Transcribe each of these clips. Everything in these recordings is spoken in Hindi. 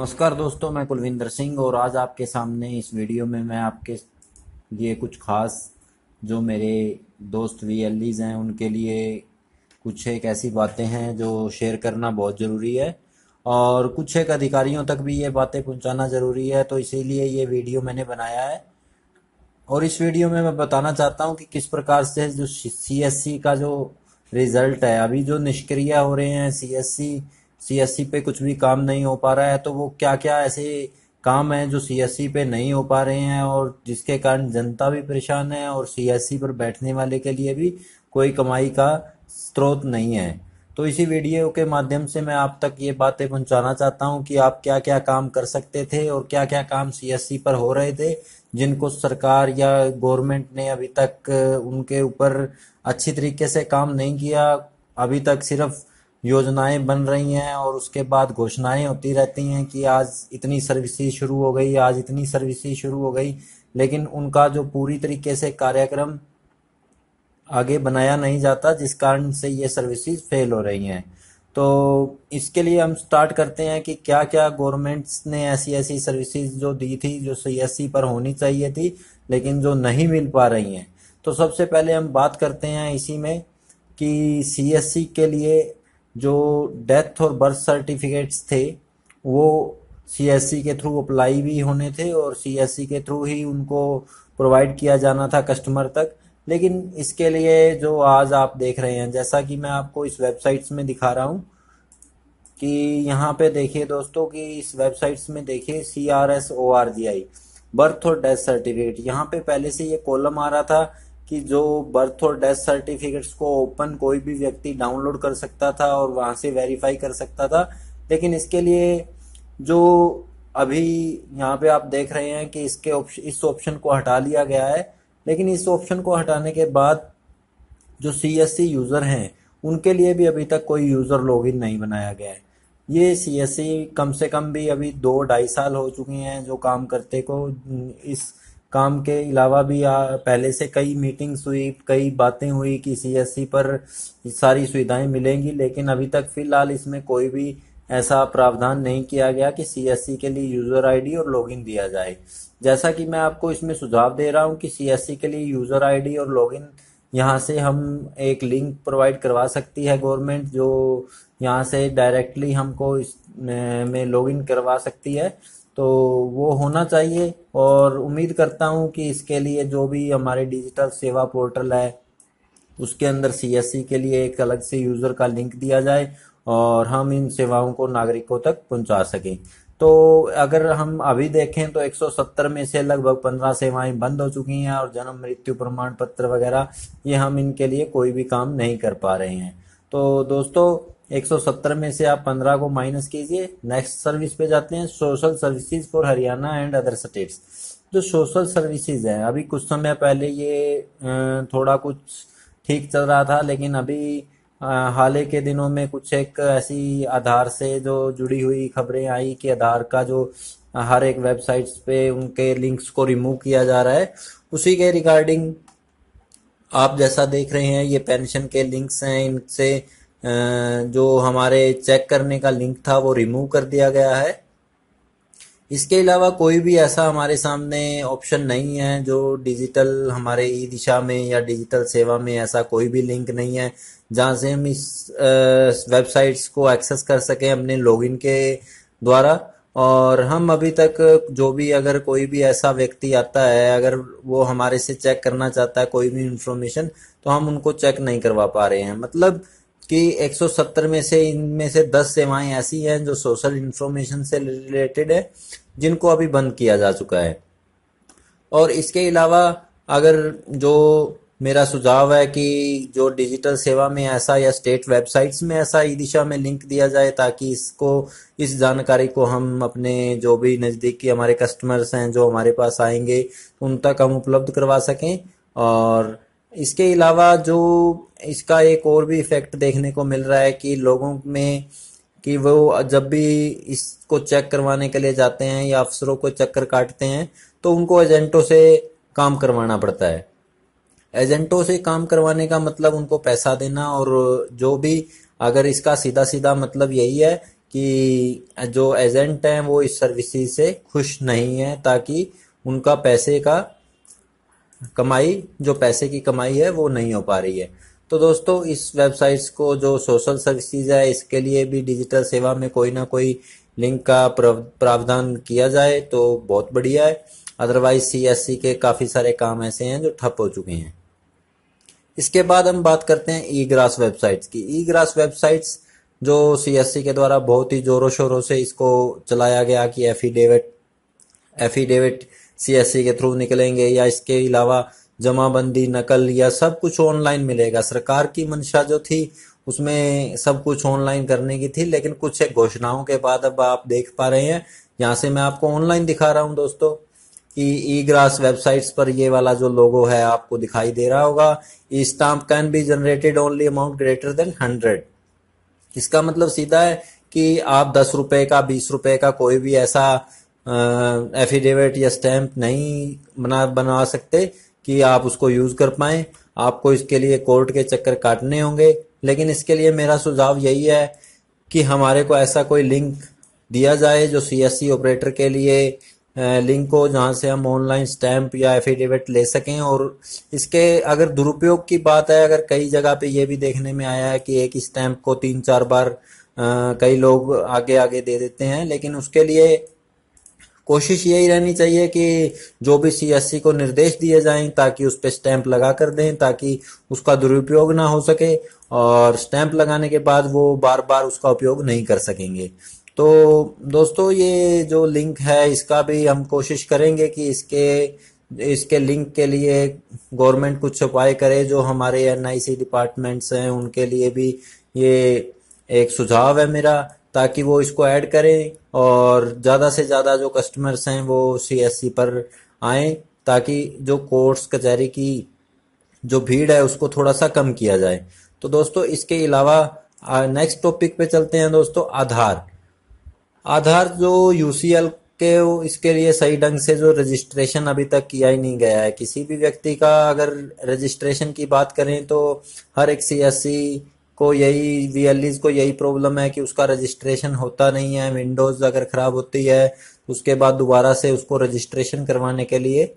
नमस्कार दोस्तों, मैं कुलविंदर सिंह और आज आपके सामने इस वीडियो में मैं आपके लिए कुछ खास जो मेरे दोस्त वीएलईज हैं उनके लिए कुछ एक ऐसी बातें हैं जो शेयर करना बहुत ज़रूरी है और कुछ एक अधिकारियों तक भी ये बातें पहुंचाना ज़रूरी है। तो इसीलिए ये वीडियो मैंने बनाया है और इस वीडियो में मैं बताना चाहता हूँ कि किस प्रकार से जो सीएससी का जो रिजल्ट है, अभी जो निष्क्रिय हो रहे हैं सीएससी पे कुछ भी काम नहीं हो पा रहा है, तो वो क्या क्या ऐसे काम हैं जो सीएससी पे नहीं हो पा रहे हैं और जिसके कारण जनता भी परेशान है और सीएससी पर बैठने वाले के लिए भी कोई कमाई का स्रोत नहीं है। तो इसी वीडियो के माध्यम से मैं आप तक ये बातें पहुंचाना चाहता हूं कि आप क्या क्या काम कर सकते थे और क्या क्या काम सीएससी पर हो रहे थे जिनको सरकार या गवर्नमेंट ने अभी तक उनके ऊपर अच्छी तरीके से काम नहीं किया। अभी तक सिर्फ योजनाएं बन रही हैं और उसके बाद घोषणाएं होती रहती हैं कि आज इतनी सर्विसेज शुरू हो गई, आज इतनी सर्विसेज शुरू हो गई, लेकिन उनका जो पूरी तरीके से कार्यक्रम आगे बनाया नहीं जाता, जिस कारण से ये सर्विसेज फेल हो रही हैं। तो इसके लिए हम स्टार्ट करते हैं कि क्या क्या गवर्नमेंट्स ने ऐसी ऐसी सर्विसेज जो दी थी जो सीएससी पर होनी चाहिए थी लेकिन जो नहीं मिल पा रही हैं। तो सबसे पहले हम बात करते हैं इसी में कि सीएससी के लिए जो डेथ और बर्थ सर्टिफिकेट्स थे वो सीएससी के थ्रू अप्लाई भी होने थे और सीएससी के थ्रू ही उनको प्रोवाइड किया जाना था कस्टमर तक। लेकिन इसके लिए जो आज आप देख रहे हैं, जैसा कि मैं आपको इस वेबसाइट्स में दिखा रहा हूँ कि यहाँ पे देखिए दोस्तों कि इस वेबसाइट्स में देखिए CRSORGI बर्थ और डेथ सर्टिफिकेट, यहाँ पे पहले से ये कॉलम आ रहा था कि जो बर्थ और डेथ सर्टिफिकेट्स को ओपन कोई भी व्यक्ति डाउनलोड कर सकता था और वहां से वेरीफाई कर सकता था। लेकिन इसके लिए जो अभी यहाँ पे आप देख रहे हैं कि इस ऑप्शन को हटा लिया गया है। लेकिन इस ऑप्शन को हटाने के बाद जो सीएससी यूजर हैं उनके लिए भी अभी तक कोई यूजर लॉगिन नहीं बनाया गया है। ये सीएससी कम से कम भी अभी 2-2.5 साल हो चुके हैं जो काम करते को। इस काम के अलावा भी पहले से कई मीटिंग्स हुई, कई बातें हुई कि सीएससी पर सारी सुविधाएं मिलेंगी, लेकिन अभी तक फिलहाल इसमें कोई भी ऐसा प्रावधान नहीं किया गया कि सीएससी के लिए यूजर आईडी और लॉगिन दिया जाए। जैसा कि मैं आपको इसमें सुझाव दे रहा हूं कि सीएससी के लिए यूजर आईडी और लॉगिन यहाँ से हम एक लिंक प्रोवाइड करवा सकती है गवर्नमेंट, जो यहाँ से डायरेक्टली हमको इस में लॉगिन करवा सकती है। तो वो होना चाहिए और उम्मीद करता हूँ कि इसके लिए जो भी हमारे डिजिटल सेवा पोर्टल है उसके अंदर सीएससी के लिए एक अलग से यूजर का लिंक दिया जाए और हम इन सेवाओं को नागरिकों तक पहुंचा सकें। तो अगर हम अभी देखें तो 170 में से लगभग 15 सेवाएं बंद हो चुकी हैं और जन्म मृत्यु प्रमाण पत्र वगैरह ये हम इनके लिए कोई भी काम नहीं कर पा रहे हैं। तो दोस्तों 170 में से आप 15 को माइनस कीजिए। नेक्स्ट सर्विस पे जाते हैं, social services for Haryana and other states. जो सोशल सर्विसेज है अभी कुछ समय पहले ये थोड़ा कुछ ठीक चल रहा था, लेकिन अभी हाल ही के दिनों में कुछ एक ऐसी आधार से जो जुड़ी हुई खबरें आई कि आधार का जो हर एक वेबसाइट्स पे उनके लिंक्स को रिमूव किया जा रहा है। उसी के रिगार्डिंग आप जैसा देख रहे हैं ये पेंशन के लिंक्स हैं, इनसे जो हमारे चेक करने का लिंक था वो रिमूव कर दिया गया है। इसके अलावा कोई भी ऐसा हमारे सामने ऑप्शन नहीं है जो डिजिटल हमारे ई दिशा में या डिजिटल सेवा में ऐसा कोई भी लिंक नहीं है जहां से हम इस वेबसाइट्स को एक्सेस कर सकें अपने लॉगिन के द्वारा। और हम अभी तक जो भी अगर कोई भी ऐसा व्यक्ति आता है, अगर वो हमारे से चेक करना चाहता है कोई भी इंफॉर्मेशन, तो हम उनको चेक नहीं करवा पा रहे हैं। मतलब कि 170 में से इनमें से 10 सेवाएं ऐसी हैं जो सोशल इंफॉर्मेशन से रिलेटेड है जिनको अभी बंद किया जा चुका है। और इसके अलावा अगर जो मेरा सुझाव है कि जो डिजिटल सेवा में ऐसा या स्टेट वेबसाइट्स में ऐसा ई दिशा में लिंक दिया जाए ताकि इस जानकारी को हम अपने जो भी नज़दीकी हमारे कस्टमर्स हैं जो हमारे पास आएंगे उन तक हम उपलब्ध करवा सकें। और इसके अलावा जो इसका एक और भी इफेक्ट देखने को मिल रहा है कि लोगों में कि वो जब भी इसको चेक करवाने के लिए जाते हैं या अफसरों को चक्कर काटते हैं तो उनको एजेंटों से काम करवाना पड़ता है। एजेंटों से काम करवाने का मतलब उनको पैसा देना, और जो भी अगर इसका सीधा सीधा मतलब यही है कि जो एजेंट हैं वो इस सर्विस से खुश नहीं है, ताकि उनका पैसे का कमाई, जो पैसे की कमाई है वो नहीं हो पा रही है। तो दोस्तों, इस वेबसाइट्स को जो सोशल सर्विसेज है इसके लिए भी डिजिटल सेवा में कोई ना कोई लिंक का प्रावधान किया जाए तो बहुत बढ़िया है। अदरवाइज सीएससी के काफी सारे काम ऐसे हैं जो ठप हो चुके हैं। इसके बाद हम बात करते हैं ई ग्रास वेबसाइट्स की। ई ग्रास वेबसाइट्स जो सीएससी के द्वारा बहुत ही जोरों शोरों से इसको चलाया गया कि एफिडेविट सीएससी के थ्रू निकलेंगे, या इसके अलावा जमाबंदी, नकल, या सब कुछ ऑनलाइन मिलेगा। सरकार की मंशा जो थी उसमें सब कुछ ऑनलाइन करने की थी, लेकिन कुछ एक घोषणाओं के बाद अब आप देख पा रहे हैं, यहाँ से मैं आपको ऑनलाइन दिखा रहा हूं दोस्तों, कि ई ग्रास वेबसाइट्स पर ये वाला जो लोगो है आपको दिखाई दे रहा होगा। E stamp can be generated only amount greater than 100। इसका मतलब सीधा है कि आप 10 रुपए का, 20 रुपए का कोई भी ऐसा एफिडेविट या स्टैंप नहीं बना सकते कि आप उसको यूज कर पाए। आपको इसके लिए कोर्ट के चक्कर काटने होंगे। लेकिन इसके लिए मेरा सुझाव यही है कि हमारे को ऐसा कोई लिंक दिया जाए जो सीएससी ऑपरेटर के लिए लिंक हो, जहां से हम ऑनलाइन स्टैंप या एफिडेविट ले सकें। और इसके अगर दुरुपयोग की बात है, अगर कई जगह पे ये भी देखने में आया है कि एक ही स्टैंप को 3-4 बार कई लोग आगे आगे दे देते हैं, लेकिन उसके लिए कोशिश यही रहनी चाहिए कि जो भी सीएससी को निर्देश दिए जाएं ताकि उस पे स्टैंप लगा कर दें, ताकि उसका दुरुपयोग ना हो सके, और स्टैंप लगाने के बाद वो बार बार उसका उपयोग नहीं कर सकेंगे। तो दोस्तों, ये जो लिंक है इसका भी हम कोशिश करेंगे कि इसके लिंक के लिए गवर्नमेंट कुछ उपाय करे। जो हमारे एनआईसी डिपार्टमेंट्स हैं उनके लिए भी ये एक सुझाव है मेरा, ताकि वो इसको ऐड करें और ज्यादा से ज्यादा जो कस्टमर्स हैं वो सीएससी पर आए, ताकि जो कोर्ट्स कचहरी की जो भीड़ है उसको थोड़ा सा कम किया जाए। तो दोस्तों, इसके अलावा नेक्स्ट टॉपिक पे चलते हैं दोस्तों। आधार जो यूसीएल के इसके लिए सही ढंग से जो रजिस्ट्रेशन अभी तक किया ही नहीं गया है। किसी भी व्यक्ति का अगर रजिस्ट्रेशन की बात करें तो हर एक सीएससी को यही, वीएलईज को यही प्रॉब्लम है कि उसका रजिस्ट्रेशन होता नहीं है। विंडोज अगर खराब होती है उसके बाद दोबारा से उसको रजिस्ट्रेशन करवाने के लिए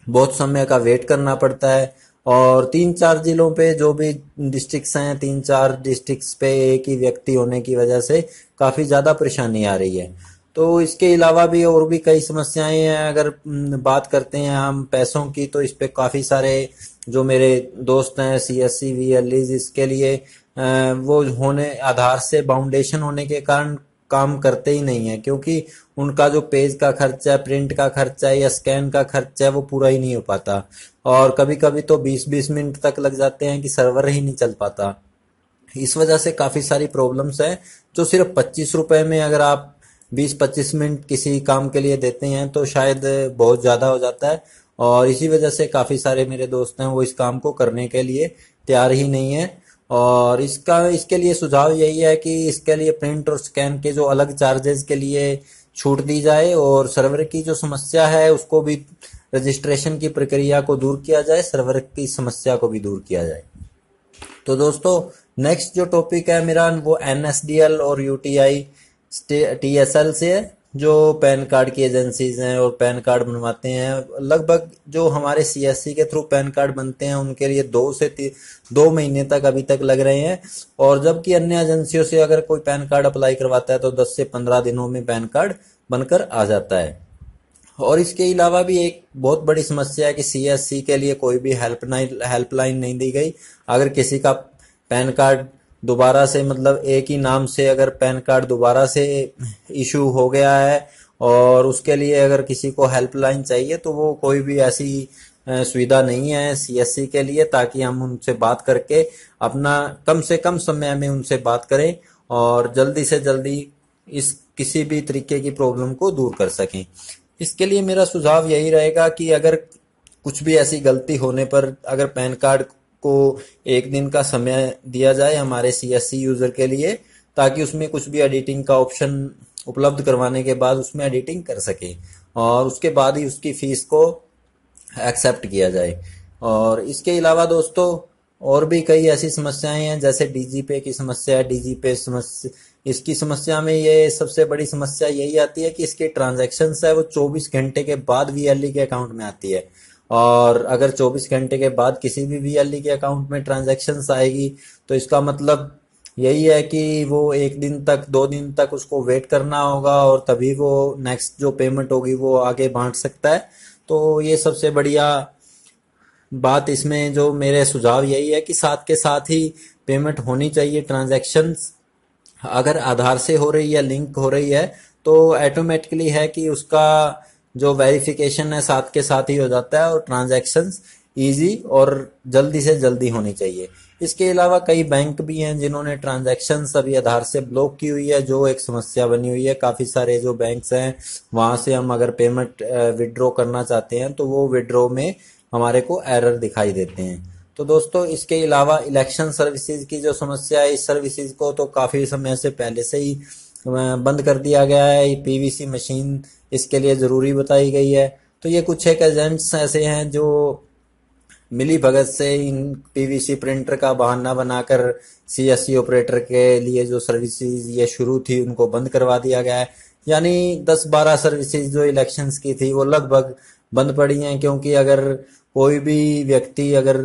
बहुत समय का वेट करना पड़ता है। और 3-4 जिलों पे जो भी डिस्ट्रिक्ट्स हैं, 3-4 डिस्ट्रिक्ट्स पे एक ही व्यक्ति होने की वजह से काफी ज्यादा परेशानी आ रही है। तो इसके अलावा भी और भी कई समस्याएं हैं। अगर बात करते हैं हम पैसों की, तो इस पे काफी सारे जो मेरे दोस्त हैं सीएससी वीएलईज, इसके लिए वो होने आधार से बाउंडेशन होने के कारण काम करते ही नहीं है, क्योंकि उनका जो पेज का खर्चा है, प्रिंट का खर्चा है या स्कैन का खर्चा है वो पूरा ही नहीं हो पाता। और कभी कभी तो 20-20 मिनट तक लग जाते हैं कि सर्वर ही नहीं चल पाता। इस वजह से काफी सारी प्रॉब्लम्स हैं। जो सिर्फ 25 रुपए में अगर आप 20-25 मिनट किसी काम के लिए देते हैं तो शायद बहुत ज्यादा हो जाता है, और इसी वजह से काफी सारे मेरे दोस्त हैं वो इस काम को करने के लिए तैयार ही नहीं है। और इसके लिए सुझाव यही है कि इसके लिए प्रिंट और स्कैन के जो अलग चार्जेस के लिए छूट दी जाए, और सर्वर की जो समस्या है उसको भी, रजिस्ट्रेशन की प्रक्रिया को दूर किया जाए, सर्वर की समस्या को भी दूर किया जाए। तो दोस्तों, नेक्स्ट जो टॉपिक है मेरा वो एनएसडीएल और यूटीआई टीएसएल से है, जो पैन कार्ड की एजेंसीज हैं और पैन कार्ड बनवाते हैं। लगभग जो हमारे सीएससी के थ्रू पैन कार्ड बनते हैं उनके लिए 2 महीने तक अभी तक लग रहे हैं, और जबकि अन्य एजेंसियों से अगर कोई पैन कार्ड अप्लाई करवाता है तो 10 से 15 दिनों में पैन कार्ड बनकर आ जाता है। और इसके अलावा भी एक बहुत बड़ी समस्या है कि सीएससी के लिए कोई भी हेल्पलाइन नहीं दी गई। अगर किसी का पैन कार्ड दोबारा से, मतलब एक ही नाम से अगर पैन कार्ड दोबारा से इशू हो गया है और उसके लिए अगर किसी को हेल्पलाइन चाहिए, तो वो कोई भी ऐसी सुविधा नहीं है सीएससी के लिए, ताकि हम उनसे बात करके अपना कम से कम समय में उनसे बात करें और जल्दी से जल्दी इस किसी भी तरीके की प्रॉब्लम को दूर कर सकें। इसके लिए मेरा सुझाव यही रहेगा कि अगर कुछ भी ऐसी गलती होने पर अगर पैन कार्ड को 1 दिन का समय दिया जाए हमारे सीएससी यूजर के लिए, ताकि उसमें कुछ भी एडिटिंग का ऑप्शन उपलब्ध करवाने के बाद उसमें एडिटिंग कर सके, और उसके बाद ही उसकी फीस को एक्सेप्ट किया जाए। और इसके अलावा दोस्तों, और भी कई ऐसी समस्याएं हैं, जैसे डीजीपे की समस्या है। डीजीपे समस्या, इसकी समस्या में ये सबसे बड़ी समस्या यही आती है कि इसकी ट्रांजैक्शन है वो 24 घंटे के बाद वीएलई के अकाउंट में आती है। और अगर 24 घंटे के बाद किसी भी वीएलई के अकाउंट में ट्रांजैक्शन आएगी तो इसका मतलब यही है कि वो 1 दिन तक 2 दिन तक उसको वेट करना होगा और तभी वो नेक्स्ट जो पेमेंट होगी वो आगे बांट सकता है। तो ये सबसे बढ़िया बात इसमें जो मेरे सुझाव यही है कि साथ के साथ ही पेमेंट होनी चाहिए। ट्रांजैक्शंस अगर आधार से हो रही है, लिंक हो रही है, तो ऑटोमेटिकली है कि उसका जो वेरिफिकेशन है साथ के साथ ही हो जाता है और ट्रांजैक्शंस इजी और जल्दी से जल्दी होनी चाहिए। इसके अलावा कई बैंक भी हैं जिन्होंने ट्रांजैक्शंस अभी आधार से ब्लॉक की हुई है, जो एक समस्या बनी हुई है। काफी सारे जो बैंक्स हैं वहां से हम अगर पेमेंट विड्रॉ करना चाहते हैं तो वो विड्रॉ में हमारे को एरर दिखाई देते हैं। तो दोस्तों, इसके अलावा इलेक्शन सर्विसेज की जो समस्या है, इस सर्विसेज को तो काफी समय से पहले से ही बंद कर दिया गया है। पीवीसी मशीन इसके लिए जरूरी बताई गई है। तो ये कुछ एक एजेंट्स ऐसे हैं जो मिली भगत से इन पीवीसी प्रिंटर का बहाना बनाकर सीएससी ऑपरेटर के लिए जो सर्विसेज ये शुरू थी उनको बंद करवा दिया गया है। यानी 10-12 सर्विसेज जो इलेक्शंस की थी वो लगभग बंद पड़ी हैं, क्योंकि अगर कोई भी व्यक्ति अगर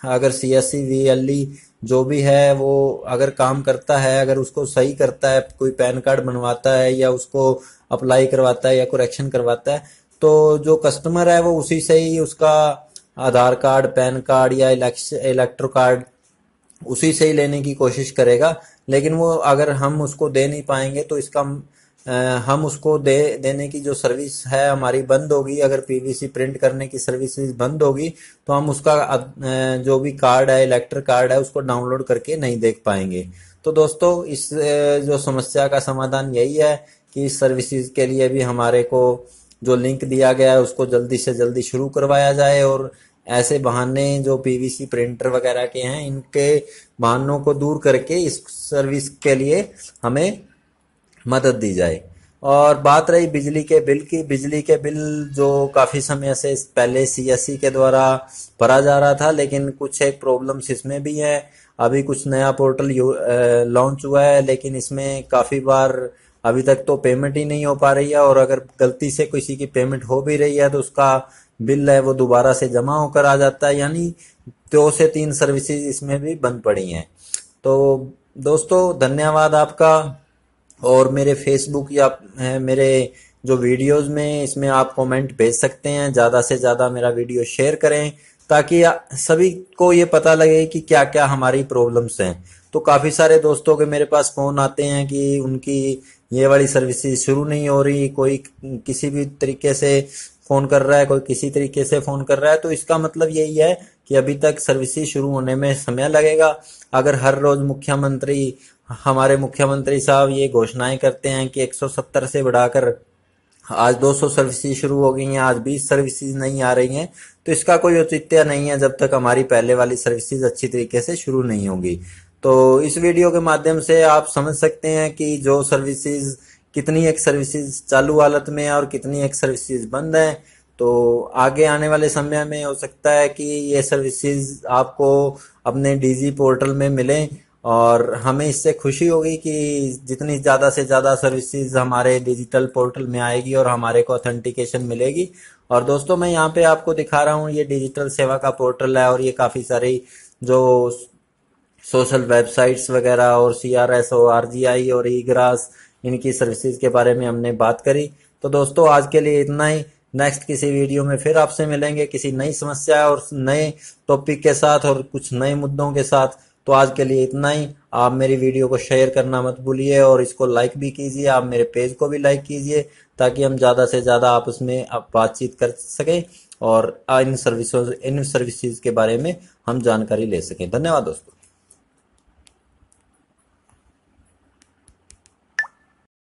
अगर सीएससी वीएलई जो भी है वो अगर काम करता है, अगर उसको सही करता है, कोई पैन कार्ड बनवाता है या उसको अप्लाई करवाता है या करेक्शन करवाता है, तो जो कस्टमर है वो उसी से ही उसका आधार कार्ड, पैन कार्ड या इलेक्ट्रो कार्ड उसी से ही लेने की कोशिश करेगा। लेकिन वो अगर हम उसको दे नहीं पाएंगे तो इसका हम उसको देने की जो सर्विस है हमारी बंद होगी। अगर पीवीसी प्रिंट करने की सर्विसेज बंद होगी तो हम उसका जो भी कार्ड है, इलेक्टर कार्ड है, उसको डाउनलोड करके नहीं देख पाएंगे। तो दोस्तों, इस जो समस्या का समाधान यही है कि इस सर्विसेज के लिए भी हमारे को जो लिंक दिया गया है उसको जल्दी से जल्दी शुरू करवाया जाए और ऐसे बहाने जो पीवीसी प्रिंटर वगैरह के हैं इनके बहानों को दूर करके इस सर्विस के लिए हमें मदद दी जाए। और बात रही बिजली के बिल की, बिजली के बिल जो काफी समय से पहले सीएससी के द्वारा भरा जा रहा था, लेकिन कुछ एक प्रॉब्लम्स इसमें भी है। अभी कुछ नया पोर्टल लॉन्च हुआ है, लेकिन इसमें काफी बार अभी तक तो पेमेंट ही नहीं हो पा रही है और अगर गलती से किसी की पेमेंट हो भी रही है तो उसका बिल है वो दोबारा से जमा होकर आ जाता है। यानी 2 से 3 सर्विसेज इसमें भी बंद पड़ी हैं। तो दोस्तों, धन्यवाद आपका। और मेरे फेसबुक या मेरे जो वीडियोस में इसमें आप कमेंट भेज सकते हैं। ज़्यादा से ज़्यादा मेरा वीडियो शेयर करें ताकि सभी को ये पता लगे कि क्या क्या हमारी प्रॉब्लम्स हैं। तो काफ़ी सारे दोस्तों के मेरे पास फ़ोन आते हैं कि उनकी ये वाली सर्विसेज शुरू नहीं हो रही, कोई किसी भी तरीके से फ़ोन कर रहा है, कोई किसी तरीके से फ़ोन कर रहा है। तो इसका मतलब यही है कि अभी तक सर्विसेज शुरू होने में समय लगेगा। अगर हर रोज़ हमारे मुख्यमंत्री साहब ये घोषणाएं करते हैं कि 170 से बढ़ाकर आज 200 सर्विसेज शुरू हो गई हैं, आज 20 सर्विसेज नहीं आ रही हैं, तो इसका कोई औचित्य नहीं है जब तक हमारी पहले वाली सर्विसेज अच्छी तरीके से शुरू नहीं होंगी। तो इस वीडियो के माध्यम से आप समझ सकते हैं कि जो सर्विसेज कितनी एक सर्विसेज चालू हालत में है और कितनी एक सर्विसेज बंद है। तो आगे आने वाले समय में हो सकता है कि ये सर्विसेज आपको अपने डीजी पोर्टल में मिलें और हमें इससे खुशी होगी कि जितनी ज़्यादा से ज़्यादा सर्विसेज हमारे डिजिटल पोर्टल में आएगी और हमारे को ऑथेंटिकेशन मिलेगी। और दोस्तों, मैं यहाँ पे आपको दिखा रहा हूँ ये डिजिटल सेवा का पोर्टल है और ये काफ़ी सारी जो सोशल वेबसाइट्स वगैरह और CRSO, RGI और ईग्रास, इनकी सर्विसेज के बारे में हमने बात करी। तो दोस्तों, आज के लिए इतना ही। नेक्स्ट किसी वीडियो में फिर आपसे मिलेंगे किसी नई समस्या और नए टॉपिक के साथ और कुछ नए मुद्दों के साथ। तो आज के लिए इतना ही। आप मेरी वीडियो को शेयर करना मत भूलिए और इसको लाइक भी कीजिए। आप मेरे पेज को भी लाइक कीजिए ताकि हम ज़्यादा से ज़्यादा आपस में बातचीत कर सकें और इन सर्विसेज के बारे में हम जानकारी ले सकें। धन्यवाद दोस्तों।